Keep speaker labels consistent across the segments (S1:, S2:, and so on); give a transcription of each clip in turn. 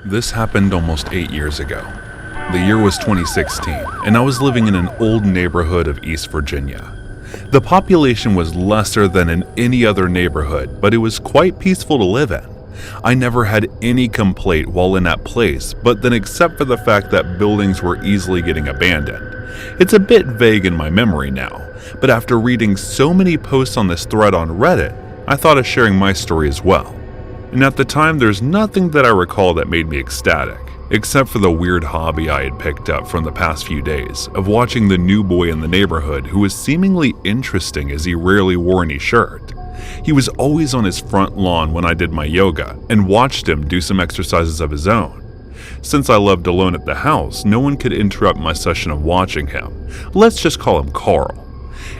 S1: This happened almost 8 years ago. The year was 2016, and I was living in an old neighborhood of East Virginia. The population was lesser than in any other neighborhood, but it was quite peaceful to live in. I never had any complaint while in that place, but then except for the fact that buildings were easily getting abandoned. It's a bit vague in my memory now, but after reading so many posts on this thread on Reddit, I thought of sharing my story as well. And at the time, there's nothing that I recall that made me ecstatic, except for the weird hobby I had picked up from the past few days of watching the new boy in the neighborhood who was seemingly interesting as he rarely wore any shirt. He was always on his front lawn when I did my yoga and watched him do some exercises of his own. Since I lived alone at the house, no one could interrupt my session of watching him. Let's just call him Carl.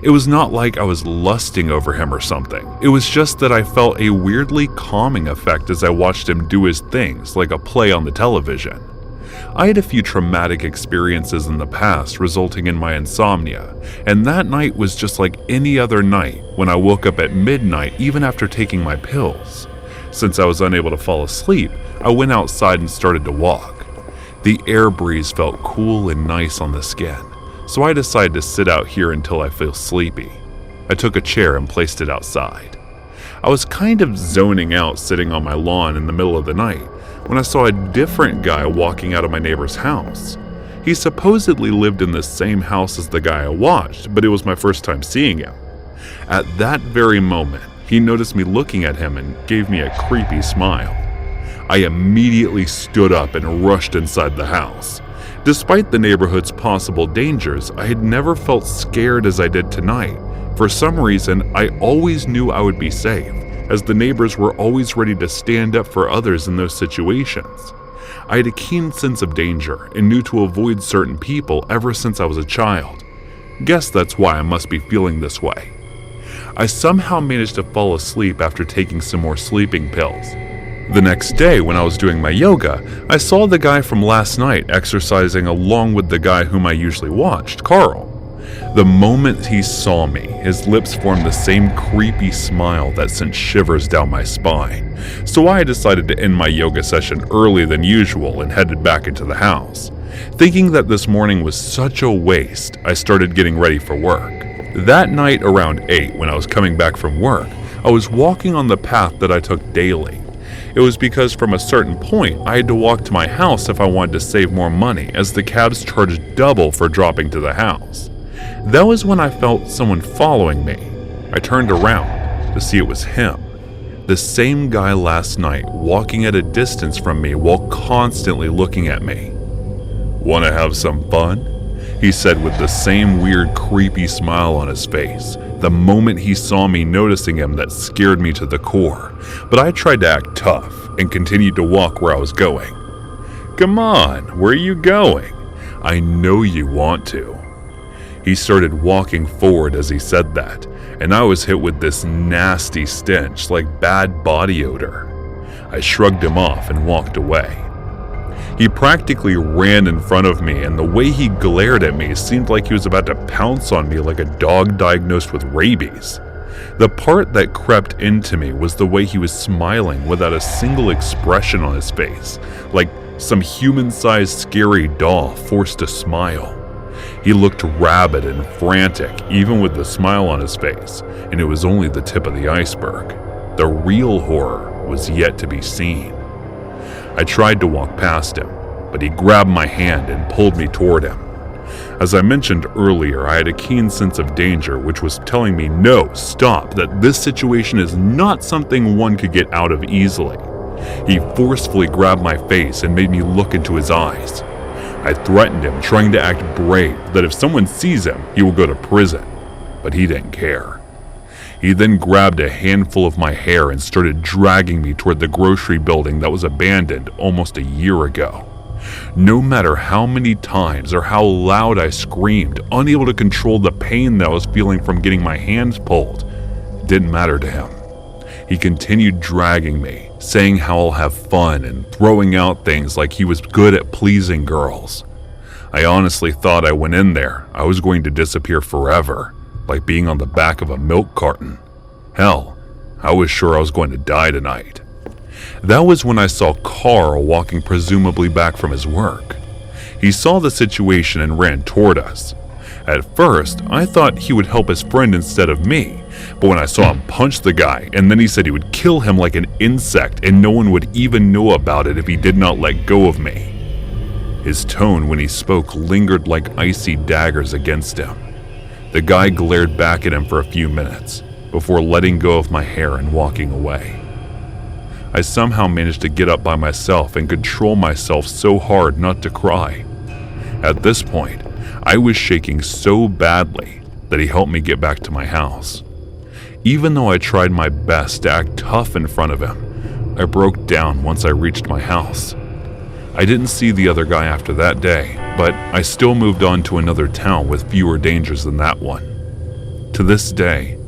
S1: It was not like I was lusting over him or something. It was just that I felt a weirdly calming effect as I watched him do his things like a play on the television. I had a few traumatic experiences in the past resulting in my insomnia, and that night was just like any other night when I woke up at midnight even after taking my pills. Since I was unable to fall asleep, I went outside and started to walk. The air breeze felt cool and nice on the skin, so I decided to sit out here until I feel sleepy. I took a chair and placed it outside. I was kind of zoning out sitting on my lawn in the middle of the night when I saw a different guy walking out of my neighbor's house. He supposedly lived in the same house as the guy I watched, but it was my first time seeing him. At that very moment, he noticed me looking at him and gave me a creepy smile. I immediately stood up and rushed inside the house. Despite the neighborhood's possible dangers, I had never felt scared as I did tonight. For some reason, I always knew I would be safe, as the neighbors were always ready to stand up for others in those situations. I had a keen sense of danger and knew to avoid certain people ever since I was a child. Guess that's why I must be feeling this way. I somehow managed to fall asleep after taking some more sleeping pills. The next day, when I was doing my yoga, I saw the guy from last night exercising along with the guy whom I usually watched, Carl. The moment he saw me, his lips formed the same creepy smile that sent shivers down my spine, so I decided to end my yoga session earlier than usual and headed back into the house. Thinking that this morning was such a waste, I started getting ready for work. That night around 8, when I was coming back from work, I was walking on the path that I took daily. It was because from a certain point, I had to walk to my house if I wanted to save more money, as the cabs charged double for dropping to the house. That was when I felt someone following me. I turned around to see it was him. The same guy last night, walking at a distance from me while constantly looking at me. "Wanna have some fun?" he said with the same weird creepy smile on his face. The moment he saw me noticing him, that scared me to the core, but I tried to act tough and continued to walk where I was going. "Come on, where are you going? I know you want to." He started walking forward as he said that, and I was hit with this nasty stench like bad body odor. I shrugged him off and walked away. He practically ran in front of me, and the way he glared at me seemed like he was about to pounce on me like a dog diagnosed with rabies. The part that crept into me was the way he was smiling without a single expression on his face, like some human-sized scary doll forced to smile. He looked rabid and frantic, even with the smile on his face, and it was only the tip of the iceberg. The real horror was yet to be seen. I tried to walk past him, but he grabbed my hand and pulled me toward him. As I mentioned earlier, I had a keen sense of danger, which was telling me, no, stop, that this situation is not something one could get out of easily. He forcefully grabbed my face and made me look into his eyes. I threatened him, trying to act brave, that if someone sees him, he will go to prison, but he didn't care. He then grabbed a handful of my hair and started dragging me toward the grocery building that was abandoned almost a year ago. No matter how many times or how loud I screamed, unable to control the pain that I was feeling from getting my hands pulled, it didn't matter to him. He continued dragging me, saying how I'll have fun and throwing out things like he was good at pleasing girls. I honestly thought I went in there, I was going to disappear forever, like being on the back of a milk carton. Hell, I was sure I was going to die tonight. That was when I saw Carl walking presumably back from his work. He saw the situation and ran toward us. At first, I thought he would help his friend instead of me, but when I saw him punch the guy and then he said he would kill him like an insect and no one would even know about it if he did not let go of me. His tone when he spoke lingered like icy daggers against him. The guy glared back at him for a few minutes before letting go of my hair and walking away. I somehow managed to get up by myself and control myself so hard not to cry. At this point, I was shaking so badly that he helped me get back to my house. Even though I tried my best to act tough in front of him, I broke down once I reached my house. I didn't see the other guy after that day, but I still moved on to another town with fewer dangers than that one. To this day,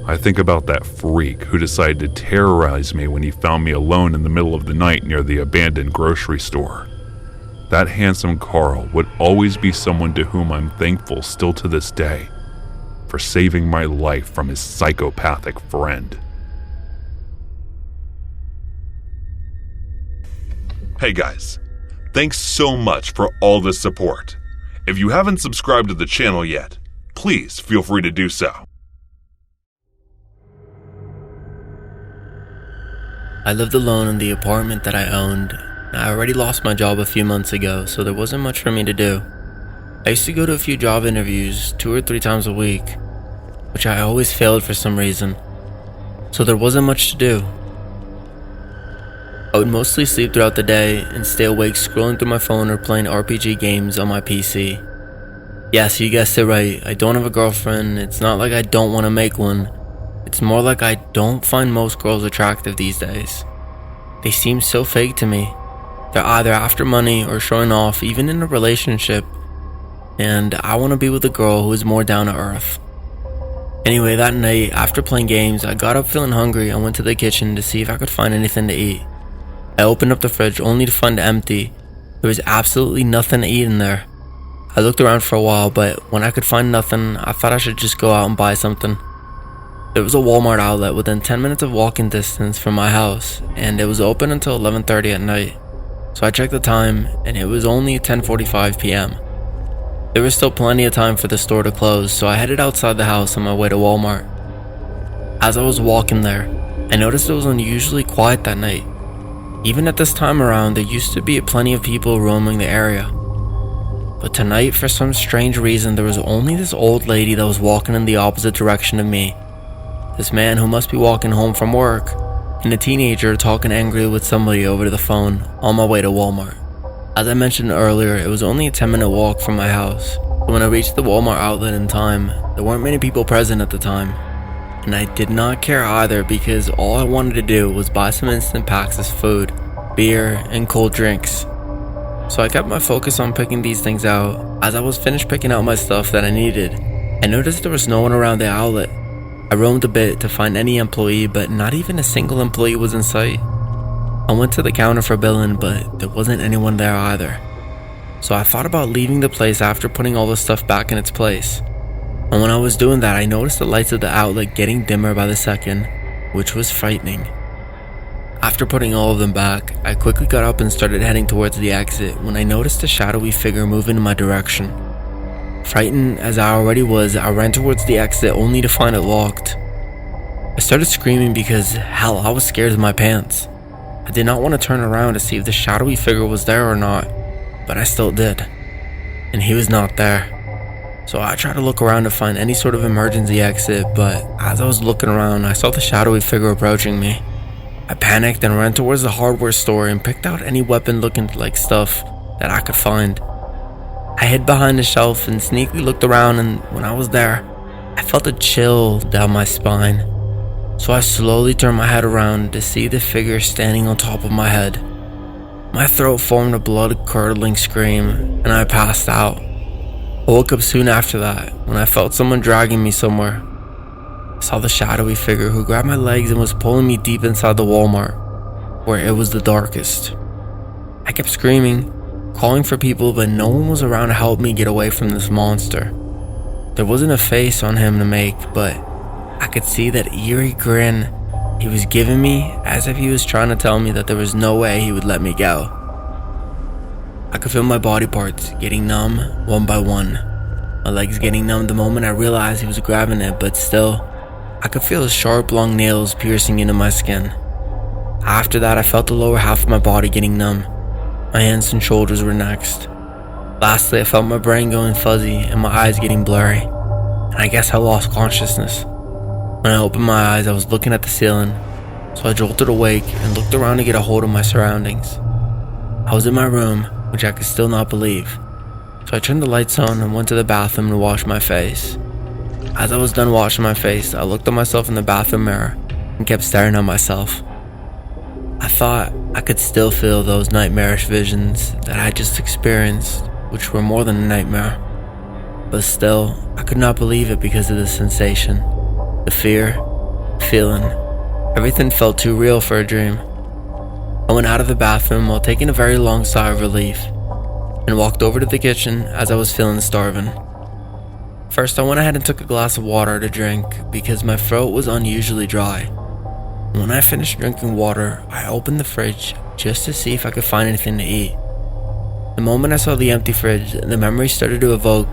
S1: I think about that freak who decided to terrorize me when he found me alone in the middle of the night near the abandoned grocery store. That handsome Carl would always be someone to whom I'm thankful still to this day for saving my life from his psychopathic friend. Hey guys, thanks so much for all the support. If you haven't subscribed to the channel yet, please feel free to do so.
S2: I lived alone in the apartment that I owned. I already lost my job a few months ago, so there wasn't much for me to do. I used to go to a few job interviews 2 or 3 times a week, which I always failed for some reason, so there wasn't much to do. I would mostly sleep throughout the day and stay awake scrolling through my phone or playing RPG games on my PC. Yes, you guessed it right, I don't have a girlfriend. It's not like I don't want to make one. It's more like I don't find most girls attractive these days. They seem so fake to me. They're either after money or showing off, even in a relationship. And I want to be with a girl who is more down to earth. Anyway, that night, after playing games, I got up feeling hungry and went to the kitchen to see if I could find anything to eat. I opened up the fridge only to find it empty. There was absolutely nothing to eat in there. I looked around for a while, but when I could find nothing, I thought I should just go out and buy something. There was a Walmart outlet within 10 minutes of walking distance from my house, and it was open until 11:30 at night. So I checked the time, and it was only 10:45 p.m. There was still plenty of time for the store to close, so I headed outside the house on my way to Walmart. As I was walking there, I noticed it was unusually quiet that night. Even at this time around, there used to be plenty of people roaming the area. But tonight, for some strange reason, there was only this old lady that was walking in the opposite direction of me. This man who must be walking home from work, and a teenager talking angrily with somebody over the phone on my way to Walmart. As I mentioned earlier, it was only a 10-minute walk from my house. When I reached the Walmart outlet in time, there weren't many people present at the time. And I did not care either because all I wanted to do was buy some instant packs of food, beer, and cold drinks. So I kept my focus on picking these things out. As I was finished picking out my stuff that I needed, I noticed there was no one around the outlet. I roamed a bit to find any employee, but not even a single employee was in sight. I went to the counter for billing, but there wasn't anyone there either. So I thought about leaving the place after putting all the stuff back in its place. And when I was doing that, I noticed the lights of the outlet getting dimmer by the second, which was frightening. After putting all of them back, I quickly got up and started heading towards the exit when I noticed a shadowy figure moving in my direction. Frightened as I already was, I ran towards the exit only to find it locked. I started screaming because, hell, I was scared of my pants. I did not want to turn around to see if the shadowy figure was there or not, but I still did. And he was not there. So I tried to look around to find any sort of emergency exit, but as I was looking around, I saw the shadowy figure approaching me. I panicked and ran towards the hardware store and picked out any weapon looking like stuff that I could find. I hid behind a shelf and sneakily looked around, and when I was there, I felt a chill down my spine. So I slowly turned my head around to see the figure standing on top of my head. My throat formed a blood-curdling scream, and I passed out. I woke up soon after that, when I felt someone dragging me somewhere. I saw the shadowy figure who grabbed my legs and was pulling me deep inside the Walmart, where it was the darkest. I kept screaming, calling for people, but no one was around to help me get away from this monster. There wasn't a face on him to make, but I could see that eerie grin He was giving me as if he was trying to tell me that there was no way he would let me go. I could feel my body parts getting numb one by one. My legs getting numb the moment I realized he was grabbing it, but still, I could feel his sharp long nails piercing into my skin. After that, I felt the lower half of my body getting numb. My hands and shoulders were next. Lastly, I felt my brain going fuzzy and my eyes getting blurry, and I guess I lost consciousness. When I opened my eyes, I was looking at the ceiling, so I jolted awake and looked around to get a hold of my surroundings. I was in my room, which I could still not believe, so I turned the lights on and went to the bathroom to wash my face. As I was done washing my face, I looked at myself in the bathroom mirror and kept staring at myself. I thought I could still feel those nightmarish visions that I had just experienced, which were more than a nightmare. But still, I could not believe it because of the sensation, the fear, feeling. Everything felt too real for a dream. I went out of the bathroom while taking a very long sigh of relief and walked over to the kitchen as I was feeling starving. First, I went ahead and took a glass of water to drink because my throat was unusually dry. When I finished drinking water, I opened the fridge just to see if I could find anything to eat. The moment I saw the empty fridge, the memory started to evoke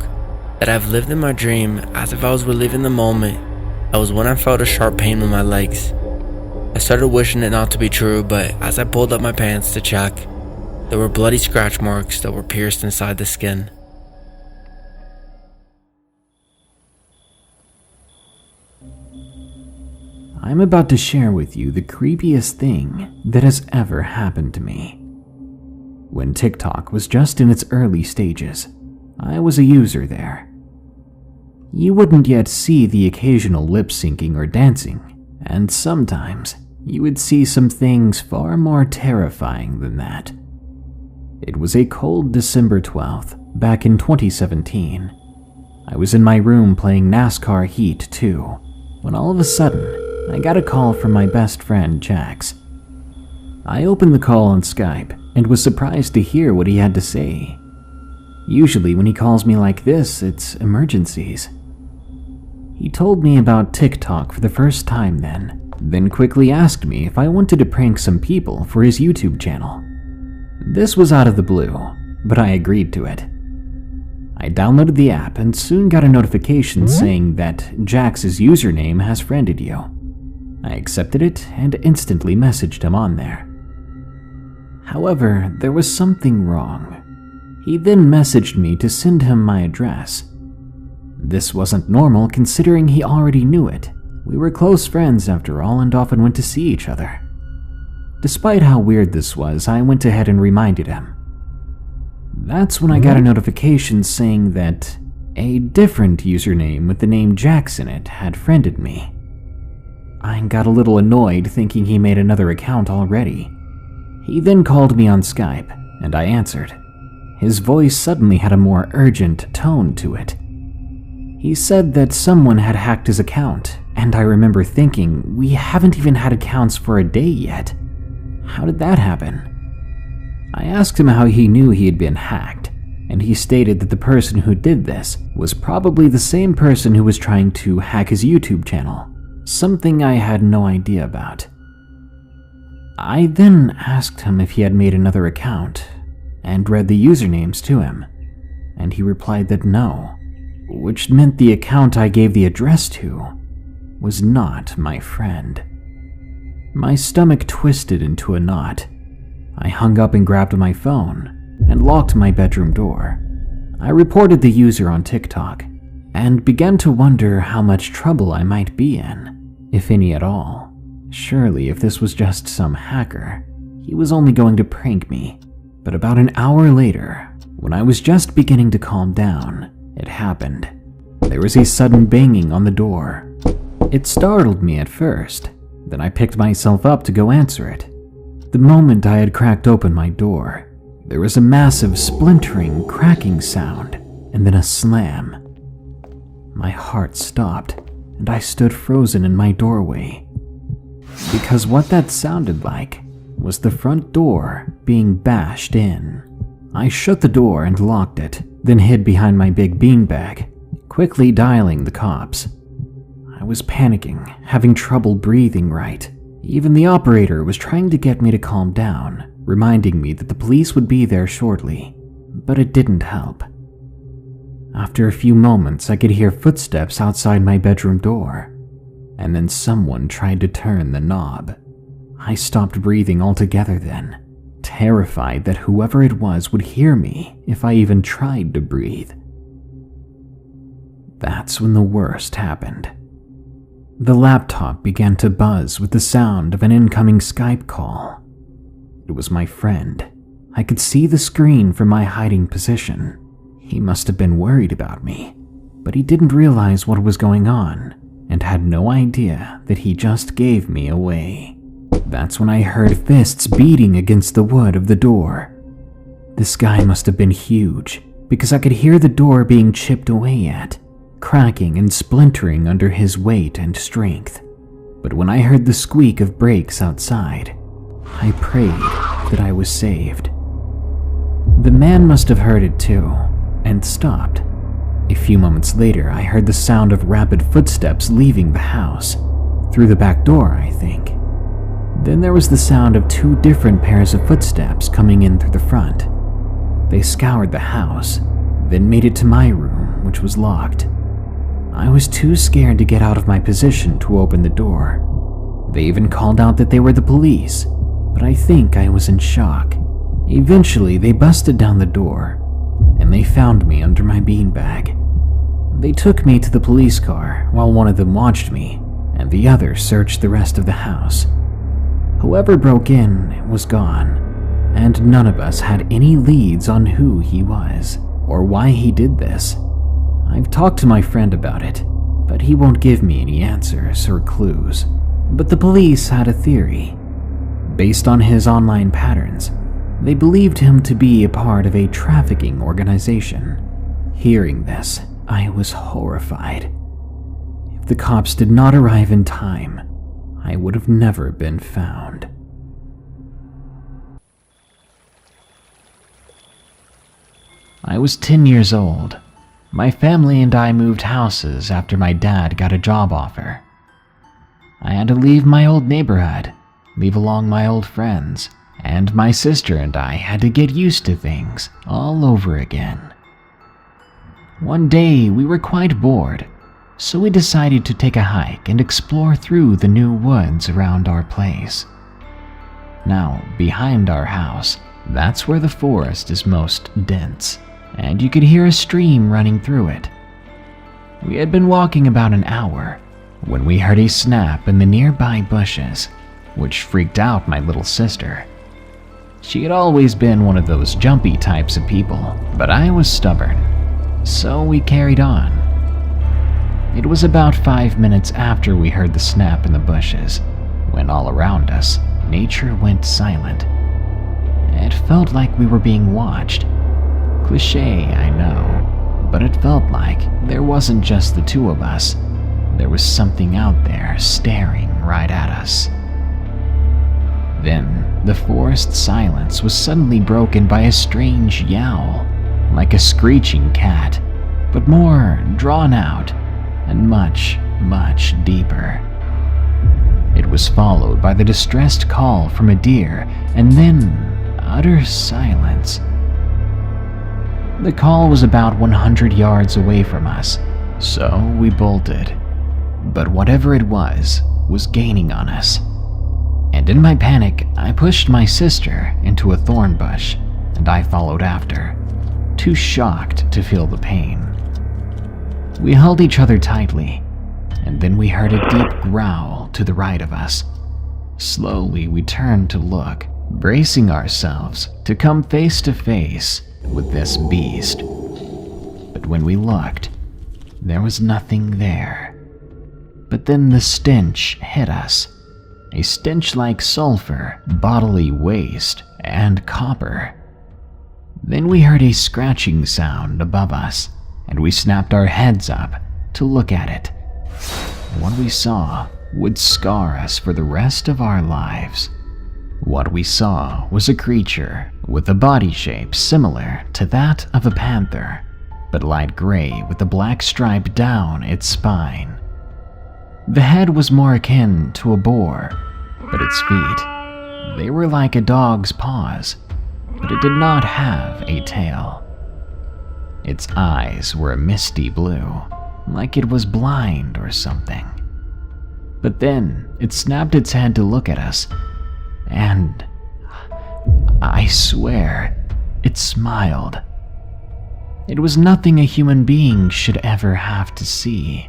S2: that I've lived in my dream as if I was reliving the moment. That was when I felt a sharp pain in my legs. I started wishing it not to be true, but as I pulled up my pants to check, there were bloody scratch marks that were pierced inside the skin.
S3: I'm about to share with you the creepiest thing that has ever happened to me. When TikTok was just in its early stages, I was a user there. You wouldn't yet see the occasional lip syncing or dancing, and sometimes you would see some things far more terrifying than that. It was a cold December 12th, back in 2017. I was in my room playing NASCAR Heat 2, when all of a sudden, I got a call from my best friend, Jax. I opened the call on Skype and was surprised to hear what he had to say. Usually when he calls me like this, it's emergencies. He told me about TikTok for the first time then quickly asked me if I wanted to prank some people for his YouTube channel. This was out of the blue, but I agreed to it. I downloaded the app and soon got a notification saying that Jax's username has friended you. I accepted it and instantly messaged him on there. However, there was something wrong. He then messaged me to send him my address. This wasn't normal considering he already knew it. We were close friends after all and often went to see each other. Despite how weird this was, I went ahead and reminded him. That's when I got a notification saying that a different username with the name Jax in it had friended me. I got a little annoyed thinking he made another account already. He then called me on Skype, and I answered. His voice suddenly had a more urgent tone to it. He said that someone had hacked his account, and I remember thinking, we haven't even had accounts for a day yet. How did that happen? I asked him how he knew he had been hacked, and he stated that the person who did this was probably the same person who was trying to hack his YouTube channel, something I had no idea about. I then asked him if he had made another account, and read the usernames to him, and he replied that no, which meant the account I gave the address to was not my friend. My stomach twisted into a knot. I hung up and grabbed my phone and locked my bedroom door. I reported the user on TikTok and began to wonder how much trouble I might be in, if any at all. Surely if this was just some hacker, he was only going to prank me. But about an hour later, when I was just beginning to calm down, it happened. There was a sudden banging on the door. It startled me at first, then I picked myself up to go answer it. The moment I had cracked open my door, there was a massive splintering, cracking sound, and then a slam. My heart stopped, and I stood frozen in my doorway. Because what that sounded like was the front door being bashed in. I shut the door and locked it, then hid behind my big beanbag, quickly dialing the cops. I was panicking, having trouble breathing right, Even the operator was trying to get me to calm down, reminding me that the police would be there shortly, but it didn't help. After a few moments, I could hear footsteps outside my bedroom door, and then someone tried to turn the knob. I stopped breathing altogether then, terrified that whoever it was would hear me if I even tried to breathe. That's when the worst happened. The laptop began to buzz with the sound of an incoming Skype call. It was my friend. I could see the screen from my hiding position. He must have been worried about me, but he didn't realize what was going on and had no idea that he just gave me away. That's when I heard fists beating against the wood of the door. This guy must have been huge, because I could hear the door being chipped away at, cracking and splintering under his weight and strength. But when I heard the squeak of brakes outside, I prayed that I was saved. The man must have heard it too, and stopped. A few moments later, I heard the sound of rapid footsteps leaving the house, through the back door, I think. Then there was the sound of 2 different pairs of footsteps coming in through the front. They scoured the house, then made it to my room, which was locked. I was too scared to get out of my position to open the door. They even called out that they were the police, but I think I was in shock. Eventually, they busted down the door, and they found me under my beanbag. They took me to the police car while one of them watched me, and the other searched the rest of the house. Whoever broke in was gone, and none of us had any leads on who he was or why he did this. I've talked to my friend about it, but he won't give me any answers or clues. But the police had a theory. Based on his online patterns, they believed him to be a part of a trafficking organization. Hearing this, I was horrified. If the cops did not arrive in time, I would have never been found. I was 10 years old. My family and I moved houses after my dad got a job offer. I had to leave my old neighborhood, leave along my old friends, and my sister and I had to get used to things all over again. One day we were quite bored, so we decided to take a hike and explore through the new woods around our place. Now, behind our house, that's where the forest is most dense, and you could hear a stream running through it. We had been walking about an hour when we heard a snap in the nearby bushes, which freaked out my little sister. She had always been one of those jumpy types of people, but I was stubborn, so we carried on. It was about 5 minutes after we heard the snap in the bushes, when all around us, nature went silent. It felt like we were being watched. Cliché, I know, but it felt like there wasn't just the 2 of us. There was something out there staring right at us. Then, the forest silence was suddenly broken by a strange yowl, like a screeching cat, but more drawn out and much, much deeper. It was followed by the distressed call from a deer, and then utter silence. The call was about 100 yards away from us, so we bolted. But whatever it was gaining on us. And in my panic, I pushed my sister into a thorn bush, and I followed after, too shocked to feel the pain. We held each other tightly, and then we heard a deep growl to the right of us. Slowly, we turned to look, bracing ourselves to come face to face with this beast. But when we looked, there was nothing there. But then the stench hit us. A stench like sulfur, bodily waste, and copper. Then we heard a scratching sound above us, and we snapped our heads up to look at it. What we saw would scar us for the rest of our lives. What we saw was a creature with a body shape similar to that of a panther, but light gray with a black stripe down its spine. The head was more akin to a boar, but its feet, they were like a dog's paws, but it did not have a tail. Its eyes were a misty blue, like it was blind or something. But then it snapped its head to look at us, and I swear, it smiled. It was nothing a human being should ever have to see.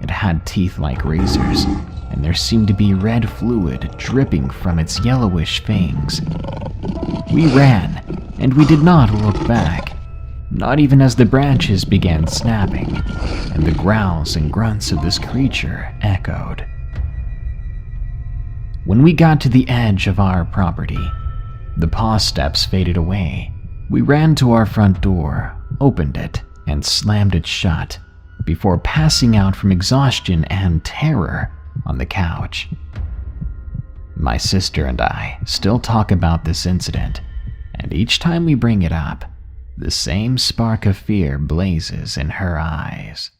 S3: It had teeth like razors, and there seemed to be red fluid dripping from its yellowish fangs. We ran, and we did not look back, not even as the branches began snapping, and the growls and grunts of this creature echoed. When we got to the edge of our property, the paw steps faded away. We ran to our front door, opened it, and slammed it shut, before passing out from exhaustion and terror on the couch. My sister and I still talk about this incident, and each time we bring it up, the same spark of fear blazes in her eyes.